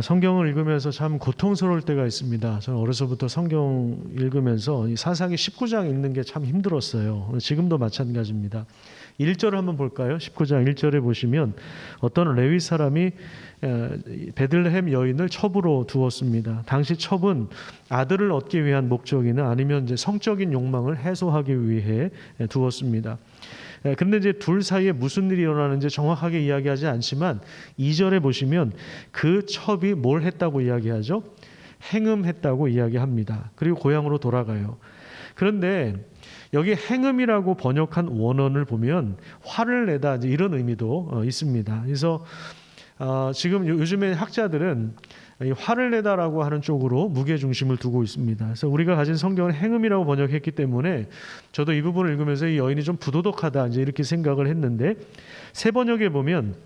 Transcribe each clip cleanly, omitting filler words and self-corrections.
성경을 읽으면서 참 고통스러울 때가 있습니다. 저는 어려서부터 성경 읽으면서 이 사사기 19장 읽는 게 참 힘들었어요. 지금도 마찬가지입니다. 1절을 한번 볼까요? 19장 1절에 보시면 어떤 레위 사람이 베들레헴 여인을 첩으로 두었습니다. 당시 첩은 아들을 얻기 위한 목적이나 아니면 이제 성적인 욕망을 해소하기 위해 두었습니다. 그런데 이제 둘 사이에 무슨 일이 일어나는지 정확하게 이야기하지 않지만 2절에 보시면 그 첩이 뭘 했다고 이야기하죠? 행음했다고 이야기합니다. 그리고 고향으로 돌아가요. 그런데 여기 행음이라고 번역한 원어를 보면 화를 내다 이런 의미도 있습니다. 그래서 지금 요즘에 학자들은 이 화를 내다라고 하는 쪽으로 무게 중심을 두고 있습니다. 그래서 우리가 가진 성경은 행음이라고 번역했기 때문에 저도 이 부분을 읽으면서 이 여인이 좀 부도덕하다 이제 이렇게 생각을 했는데 새 번역에 보면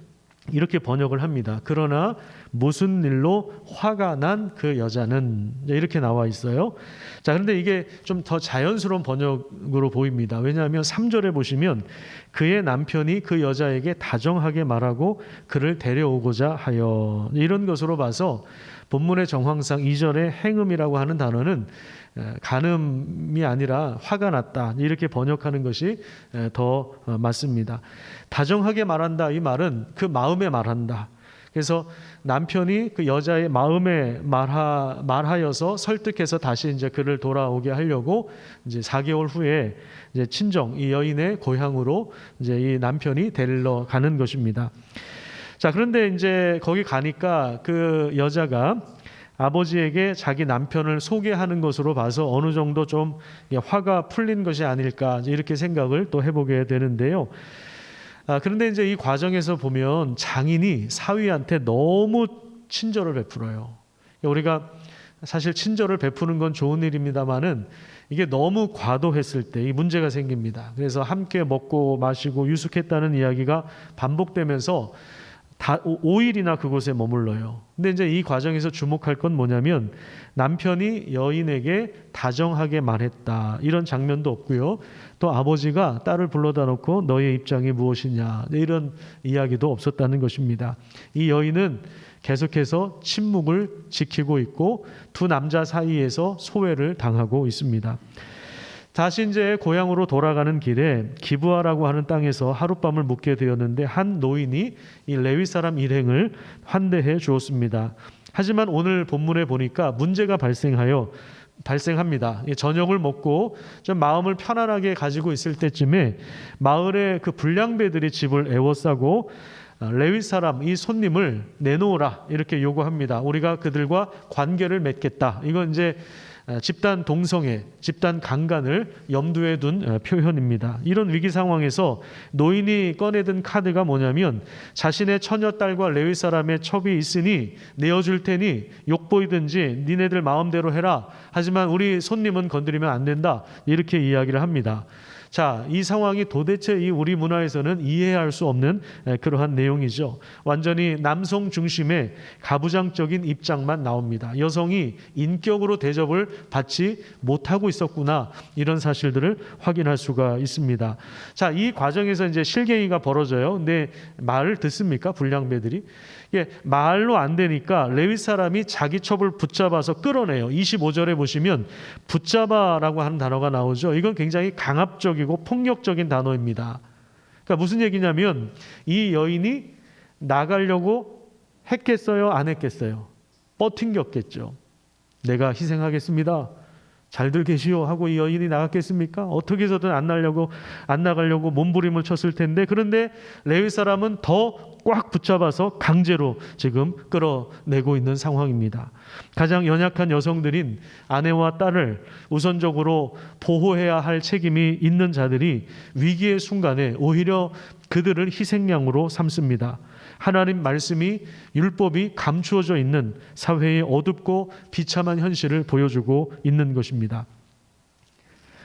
이렇게 번역을 합니다. 그러나 무슨 일로 화가 난 그 여자는 이렇게 나와 있어요. 자, 그런데 이게 좀 더 자연스러운 번역으로 보입니다. 왜냐하면 3절에 보시면 그의 남편이 그 여자에게 다정하게 말하고 그를 데려오고자 하여, 이런 것으로 봐서 본문의 정황상 2절에 행음이라고 하는 단어는 간음이 아니라 화가 났다 이렇게 번역하는 것이 더 맞습니다. 다정하게 말한다, 이 말은 그 마음에 말한다. 그래서 남편이 그 여자의 마음에 말하여서 설득해서 다시 이제 그를 돌아오게 하려고 이제 4개월 후에 이제 친정 이 여인의 고향으로 이제 이 남편이 데리러 가는 것입니다. 자, 그런데 이제 거기 가니까 그 여자가 아버지에게 자기 남편을 소개하는 것으로 봐서 어느 정도 좀 화가 풀린 것이 아닐까 이렇게 생각을 또 해보게 되는데요. 그런데 이제 이 과정에서 보면 장인이 사위한테 너무 친절을 베풀어요. 우리가 사실 친절을 베푸는 건 좋은 일입니다만은 이게 너무 과도했을 때 이 문제가 생깁니다. 그래서 함께 먹고 마시고 유숙했다는 이야기가 반복되면서 5일이나 그곳에 머물러요. 근데 이제 이 과정에서 주목할 건 뭐냐면 남편이 여인에게 다정하게 말했다 이런 장면도 없고요. 또 아버지가 딸을 불러다 놓고 너의 입장이 무엇이냐 이런 이야기도 없었다는 것입니다. 이 여인은 계속해서 침묵을 지키고 있고 두 남자 사이에서 소외를 당하고 있습니다. 다시 이제 고향으로 돌아가는 길에 기브아라고 하는 땅에서 하룻밤을 묵게 되었는데 한 노인이 이 레위 사람 일행을 환대해 주었습니다. 하지만 오늘 본문에 보니까 문제가 발생합니다. 저녁을 먹고 좀 마음을 편안하게 가지고 있을 때쯤에 마을의 그 불량배들이 집을 에워싸고 레위 사람 이 손님을 내놓으라 이렇게 요구합니다. 우리가 그들과 관계를 맺겠다. 이건 이제 집단 동성애, 집단 강간을 염두에 둔 표현입니다. 이런 위기 상황에서 노인이 꺼내든 카드가 뭐냐면 자신의 처녀딸과 레위 사람의 첩이 있으니 내어줄 테니 욕보이든지 니네들 마음대로 해라. 하지만 우리 손님은 건드리면 안 된다. 이렇게 이야기를 합니다. 자, 이 상황이 도대체 이 우리 문화에서는 이해할 수 없는 그러한 내용이죠. 완전히 남성 중심의 가부장적인 입장만 나옵니다. 여성이 인격으로 대접을 받지 못하고 있었구나 이런 사실들을 확인할 수가 있습니다. 자, 이 과정에서 이제 실갱이가 벌어져요. 근데 말을 듣습니까? 불량배들이. 말로 안 되니까 레위 사람이 자기 첩을 붙잡아서 끌어내요. 25절에 보시면 붙잡아라고 하는 단어가 나오죠. 이건 굉장히 강압적이고 폭력적인 단어입니다. 그러니까 무슨 얘기냐면 이 여인이 나가려고 했겠어요? 안 했겠어요? 뻗팅겼겠죠. 내가 희생하겠습니다. 잘들 계시오 하고 이 여인이 나갔겠습니까? 어떻게 해서든 안 나가려고 몸부림을 쳤을 텐데, 그런데 레위 사람은 더 꽉 붙잡아서 강제로 지금 끌어내고 있는 상황입니다. 가장 연약한 여성들인 아내와 딸을 우선적으로 보호해야 할 책임이 있는 자들이 위기의 순간에 오히려 그들을 희생양으로 삼습니다. 하나님 말씀이 율법이 감추어져 있는 사회의 어둡고 비참한 현실을 보여주고 있는 것입니다.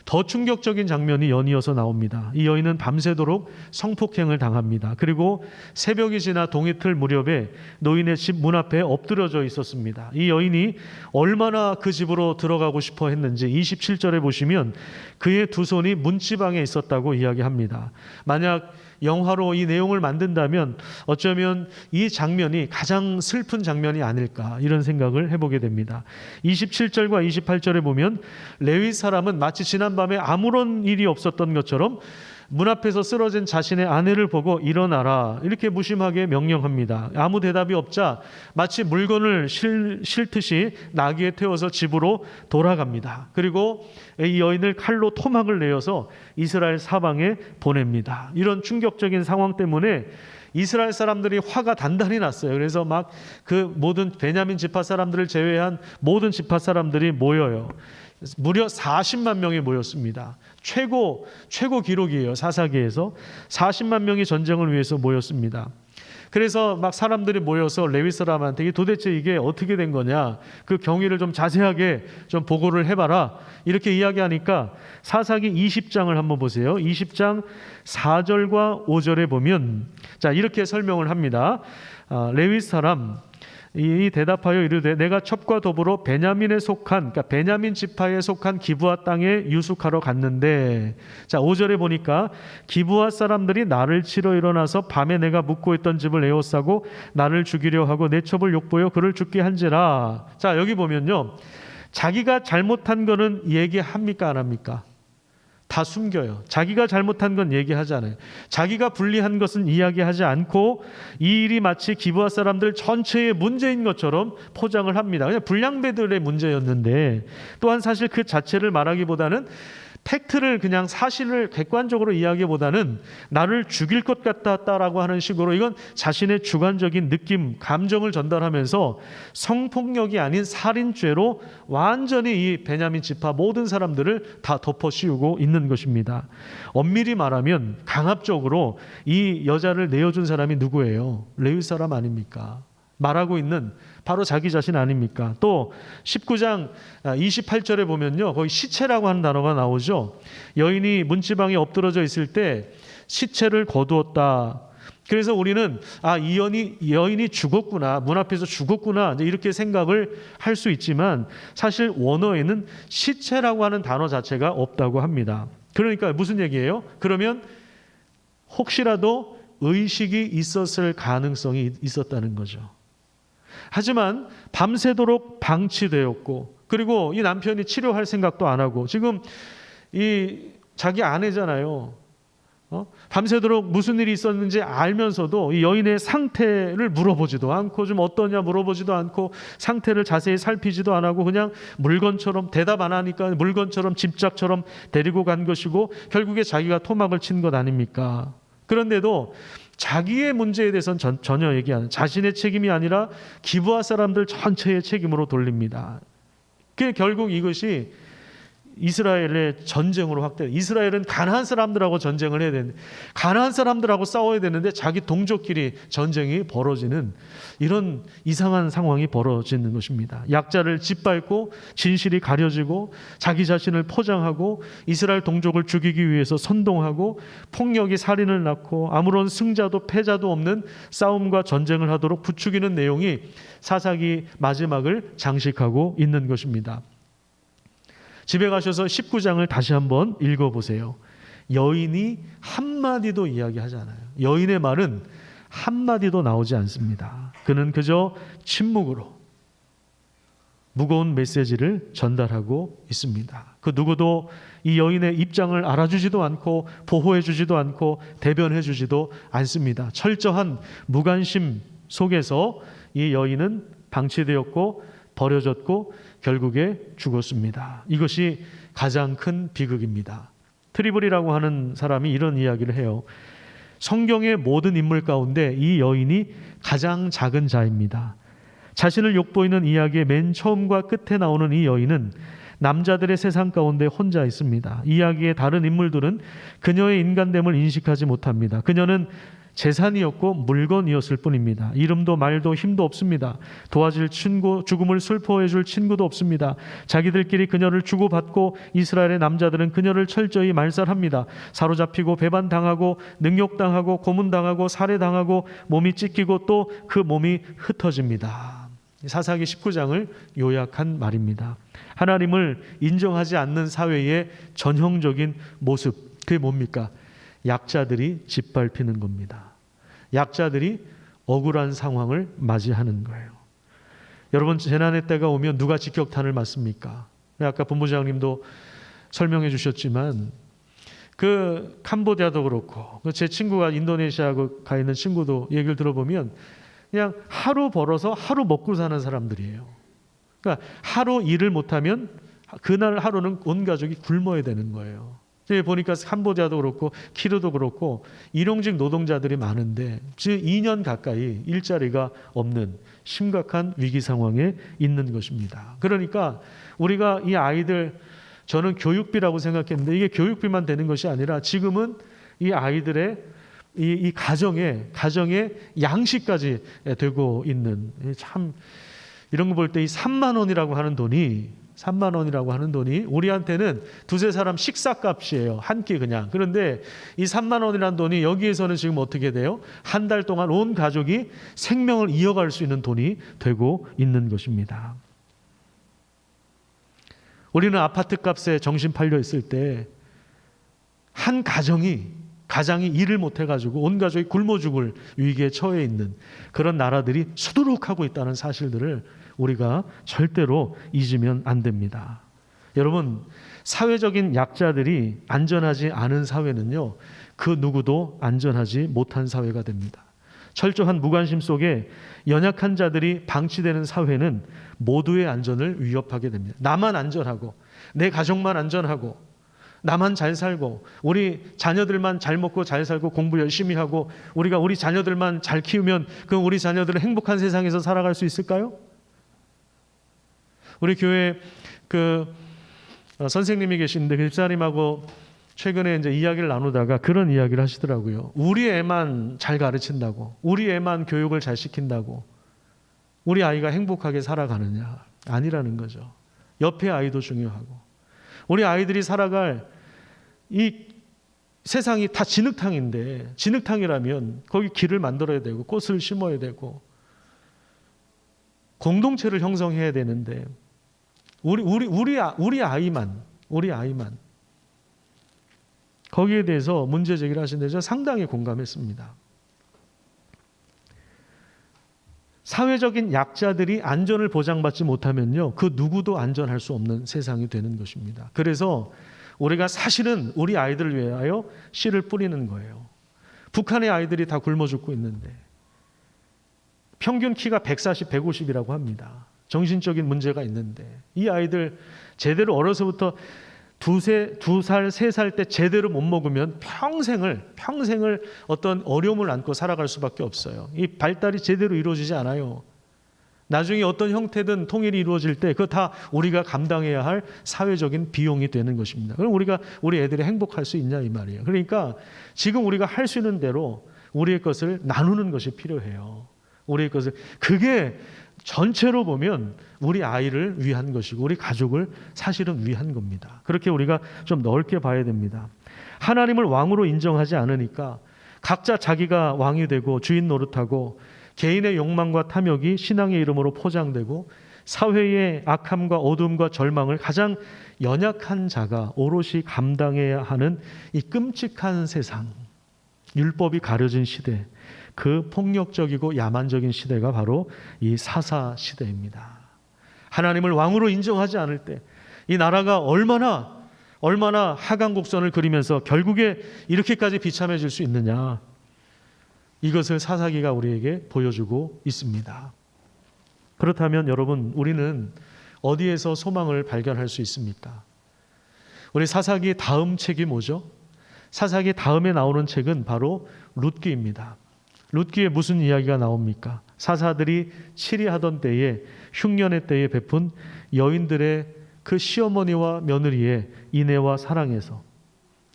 더 충격적인 장면이 연이어서 나옵니다. 이 여인은 밤새도록 성폭행을 당합니다. 그리고 새벽이 지나 동이틀 무렵에 노인의 집 문 앞에 엎드려져 있었습니다. 이 여인이 얼마나 그 집으로 들어가고 싶어 했는지 27절에 보시면 그의 두 손이 문지방에 있었다고 이야기합니다. 만약 영화로 이 내용을 만든다면 어쩌면 이 장면이 가장 슬픈 장면이 아닐까 이런 생각을 해보게 됩니다. 27절과 28절에 보면 레위 사람은 마치 지난밤에 아무런 일이 없었던 것처럼 문 앞에서 쓰러진 자신의 아내를 보고 일어나라 이렇게 무심하게 명령합니다. 아무 대답이 없자 마치 물건을 싣듯이 나귀에 태워서 집으로 돌아갑니다. 그리고 이 여인을 칼로 토막을 내어서 이스라엘 사방에 보냅니다. 이런 충격적인 상황 때문에 이스라엘 사람들이 화가 단단히 났어요. 그래서 막 그 모든 베냐민 지파 사람들을 제외한 모든 지파 사람들이 모여요. 무려 40만 명이 모였습니다. 최고 기록이에요. 사사기에서 40만 명이 전쟁을 위해서 모였습니다. 그래서 막 사람들이 모여서 레위 사람한테 도대체 이게 어떻게 된 거냐, 그 경위를 좀 자세하게 좀 보고를 해봐라 이렇게 이야기하니까 사사기 20장을 한번 보세요. 20장 4절과 5절에 보면 자 이렇게 설명을 합니다. 레위 사람 이 대답하여 이르되 내가 첩과 더불어 베냐민에 속한 그러니까 베냐민 지파에 속한 기브아 땅에 유숙하러 갔는데 자 5절에 보니까 기브아 사람들이 나를 치러 일어나서 밤에 내가 묵고 있던 집을 에워싸고 나를 죽이려 하고 내 첩을 욕보여 그를 죽게 한지라. 자 여기 보면요 자기가 잘못한 거는 얘기합니까 안 합니까? 다 숨겨요. 자기가 잘못한 건 얘기하지 않아요. 자기가 불리한 것은 이야기하지 않고 이 일이 마치 기브아 사람들 전체의 문제인 것처럼 포장을 합니다. 그냥 불량배들의 문제였는데 또한 사실 그 자체를 말하기보다는 팩트를 그냥 사실을 객관적으로 이야기보다는 나를 죽일 것 같았다라고 하는 식으로 이건 자신의 주관적인 느낌, 감정을 전달하면서 성폭력이 아닌 살인죄로 완전히 이 베냐민 지파 모든 사람들을 다 덮어씌우고 있는 것입니다. 엄밀히 말하면 강압적으로 이 여자를 내어준 사람이 누구예요? 레위 사람 아닙니까? 말하고 있는 바로 자기 자신 아닙니까? 또 19장 28절에 보면요 거기 시체라고 하는 단어가 나오죠. 여인이 문지방에 엎드러져 있을 때 시체를 거두었다. 그래서 우리는 이 여인이 죽었구나, 문 앞에서 죽었구나 이렇게 생각을 할 수 있지만 사실 원어에는 시체라고 하는 단어 자체가 없다고 합니다. 그러니까 무슨 얘기예요? 그러면 혹시라도 의식이 있었을 가능성이 있었다는 거죠. 하지만 밤새도록 방치되었고 그리고 이 남편이 치료할 생각도 안 하고 지금 이 자기 아내잖아요. 밤새도록 무슨 일이 있었는지 알면서도 이 여인의 상태를 물어보지도 않고 좀 어떠냐 물어보지도 않고 상태를 자세히 살피지도 안 하고 그냥 물건처럼 대답 안 하니까 물건처럼 집착처럼 데리고 간 것이고 결국에 자기가 토막을 친 것 아닙니까? 그런데도 자기의 문제에 대해서는 전혀 얘기 안 해요. 자신의 책임이 아니라 기브아 사람들 전체의 책임으로 돌립니다. 결국 이것이 이스라엘의 전쟁으로 확대돼요. 이스라엘은 가나안 사람들하고 전쟁을 해야 되는데 가나안 사람들하고 싸워야 되는데 자기 동족끼리 전쟁이 벌어지는 이런 이상한 상황이 벌어지는 것입니다. 약자를 짓밟고 진실이 가려지고 자기 자신을 포장하고 이스라엘 동족을 죽이기 위해서 선동하고 폭력이 살인을 낳고 아무런 승자도 패자도 없는 싸움과 전쟁을 하도록 부추기는 내용이 사사기 마지막을 장식하고 있는 것입니다. 집에 가셔서 19장을 다시 한번 읽어보세요. 여인이 한마디도 이야기하지 않아요. 여인의 말은 한마디도 나오지 않습니다. 그는 그저 침묵으로 무거운 메시지를 전달하고 있습니다. 그 누구도 이 여인의 입장을 알아주지도 않고 보호해주지도 않고 대변해주지도 않습니다. 철저한 무관심 속에서 이 여인은 방치되었고 버려졌고 결국에 죽었습니다. 이것이 가장 큰 비극입니다. 트리블이라고 하는 사람이 이런 이야기를 해요. 성경의 모든 인물 가운데 이 여인이 가장 작은 자입니다. 자신을 욕보이는 이야기의 맨 처음과 끝에 나오는 이 여인은 남자들의 세상 가운데 혼자 있습니다. 이야기의 다른 인물들은 그녀의 인간됨을 인식하지 못합니다. 그녀는 재산이었고 물건이었을 뿐입니다. 이름도 말도 힘도 없습니다. 도와줄 친구, 죽음을 슬퍼해 줄 친구도 없습니다. 자기들끼리 그녀를 주고받고 이스라엘의 남자들은 그녀를 철저히 말살합니다. 사로잡히고 배반당하고 능욕당하고 고문당하고 살해당하고 몸이 찢기고 또 그 몸이 흩어집니다. 사사기 19장을 요약한 말입니다. 하나님을 인정하지 않는 사회의 전형적인 모습, 그게 뭡니까? 약자들이 짓밟히는 겁니다. 약자들이 억울한 상황을 맞이하는 거예요. 여러분, 재난의 때가 오면 누가 직격탄을 맞습니까? 아까 본부장님도 설명해 주셨지만 그 캄보디아도 그렇고 제 친구가 인도네시아 가 있는 친구도 얘기를 들어보면 그냥 하루 벌어서 하루 먹고 사는 사람들이에요. 그러니까 하루 일을 못하면 그날 하루는 온 가족이 굶어야 되는 거예요. 보니까 캄보디아도 그렇고 키르도 그렇고 일용직 노동자들이 많은데 지금 2년 가까이 일자리가 없는 심각한 위기 상황에 있는 것입니다. 그러니까 우리가 이 아이들, 저는 교육비라고 생각했는데 이게 교육비만 되는 것이 아니라 지금은 이 아이들의 이 가정의 양식까지 되고 있는, 참 이런 거 볼 때 이 3만 원이라고 하는 돈이 우리한테는 두세 사람 식사값이에요. 한 끼 그냥. 그런데 이 3만 원이라는 돈이 여기에서는 지금 어떻게 돼요? 한 달 동안 온 가족이 생명을 이어갈 수 있는 돈이 되고 있는 것입니다. 우리는 아파트 값에 정신 팔려 있을 때 한 가장이 일을 못 해가지고 온 가족이 굶어 죽을 위기에 처해 있는 그런 나라들이 수두룩하고 있다는 사실들을 우리가 절대로 잊으면 안 됩니다. 여러분, 사회적인 약자들이 안전하지 않은 사회는요, 그 누구도 안전하지 못한 사회가 됩니다. 철저한 무관심 속에 연약한 자들이 방치되는 사회는 모두의 안전을 위협하게 됩니다. 나만 안전하고 내 가족만 안전하고 나만 잘 살고 우리 자녀들만 잘 먹고 잘 살고 공부 열심히 하고 우리가 우리 자녀들만 잘 키우면 그럼 우리 자녀들은 행복한 세상에서 살아갈 수 있을까요? 우리 교회 선생님이 계신데 그 집사님하고 최근에 이제 이야기를 나누다가 그런 이야기를 하시더라고요. 우리 애만 잘 가르친다고, 우리 애만 교육을 잘 시킨다고 우리 아이가 행복하게 살아가느냐? 아니라는 거죠. 옆에 아이도 중요하고 우리 아이들이 살아갈 이 세상이 다 진흙탕인데 진흙탕이라면 거기 길을 만들어야 되고 꽃을 심어야 되고 공동체를 형성해야 되는데 우리 아이만 거기에 대해서 문제 제기를 하시는데 저는 상당히 공감했습니다. 사회적인 약자들이 안전을 보장받지 못하면요, 그 누구도 안전할 수 없는 세상이 되는 것입니다. 그래서 우리가 사실은 우리 아이들을 위하여 씨를 뿌리는 거예요. 북한의 아이들이 다 굶어 죽고 있는데 평균 키가 140, 150이라고 합니다. 정신적인 문제가 있는데 이 아이들 제대로 어려서부터 2살, 3살 때 제대로 못 먹으면 평생을 어떤 어려움을 안고 살아갈 수밖에 없어요. 이 발달이 제대로 이루어지지 않아요. 나중에 어떤 형태든 통일이 이루어질 때 그거 다 우리가 감당해야 할 사회적인 비용이 되는 것입니다. 그럼 우리 애들이 행복할 수 있냐 이 말이에요. 그러니까 지금 우리가 할 수 있는 대로 우리의 것을 나누는 것이 필요해요. 우리의 것을, 그게 전체로 보면 우리 아이를 위한 것이고 우리 가족을 사실은 위한 겁니다. 그렇게 우리가 좀 넓게 봐야 됩니다. 하나님을 왕으로 인정하지 않으니까 각자 자기가 왕이 되고 주인 노릇하고 개인의 욕망과 탐욕이 신앙의 이름으로 포장되고 사회의 악함과 어둠과 절망을 가장 연약한 자가 오롯이 감당해야 하는 이 끔찍한 세상, 율법이 가려진 시대, 그 폭력적이고 야만적인 시대가 바로 이 사사 시대입니다. 하나님을 왕으로 인정하지 않을 때 이 나라가 얼마나 하강곡선을 그리면서 결국에 이렇게까지 비참해질 수 있느냐, 이것을 사사기가 우리에게 보여주고 있습니다. 그렇다면 여러분, 우리는 어디에서 소망을 발견할 수 있습니까? 우리 사사기 다음 책이 뭐죠? 사사기 다음에 나오는 책은 바로 룻기입니다. 룻기에 무슨 이야기가 나옵니까? 사사들이 치리하던 때에, 흉년의 때에 베푼 여인들의 그 시어머니와 며느리의 인애와 사랑에서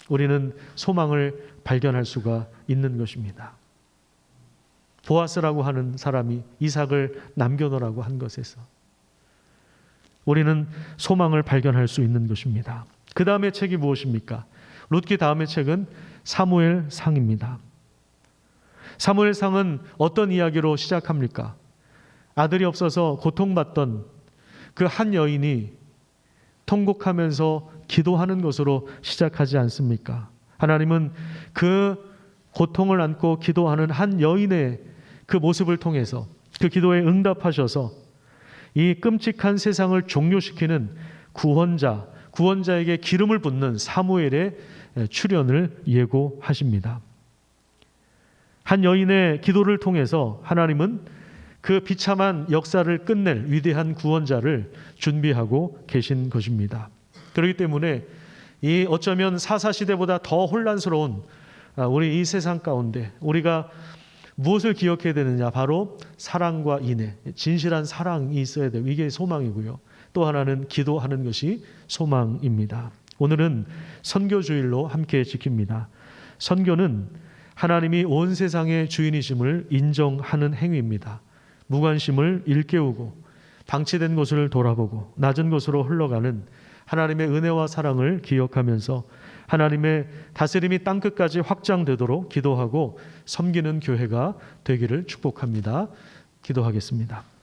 우리는 소망을 발견할 수가 있는 것입니다. 보아스라고 하는 사람이 이삭을 남겨놓으라고 한 것에서 우리는 소망을 발견할 수 있는 것입니다. 그 다음의 책이 무엇입니까? 룻기 다음의 책은 사무엘상입니다. 사무엘상은 어떤 이야기로 시작합니까? 아들이 없어서 고통받던 그 한 여인이 통곡하면서 기도하는 것으로 시작하지 않습니까? 하나님은 그 고통을 안고 기도하는 한 여인의 그 모습을 통해서 그 기도에 응답하셔서 이 끔찍한 세상을 종료시키는 구원자에게 기름을 붓는 사무엘의 출현을 예고하십니다. 한 여인의 기도를 통해서 하나님은 그 비참한 역사를 끝낼 위대한 구원자를 준비하고 계신 것입니다. 그렇기 때문에 이 어쩌면 사사시대보다 더 혼란스러운 우리 이 세상 가운데 우리가 무엇을 기억해야 되느냐? 바로 사랑과 인애, 진실한 사랑이 있어야 돼요. 이게 소망이고요. 또 하나는 기도하는 것이 소망입니다. 오늘은 선교주일로 함께 지킵니다. 선교는 하나님이 온 세상의 주인이심을 인정하는 행위입니다. 무관심을 일깨우고 방치된 곳을 돌아보고 낮은 곳으로 흘러가는 하나님의 은혜와 사랑을 기억하면서 하나님의 다스림이 땅끝까지 확장되도록 기도하고 섬기는 교회가 되기를 축복합니다. 기도하겠습니다.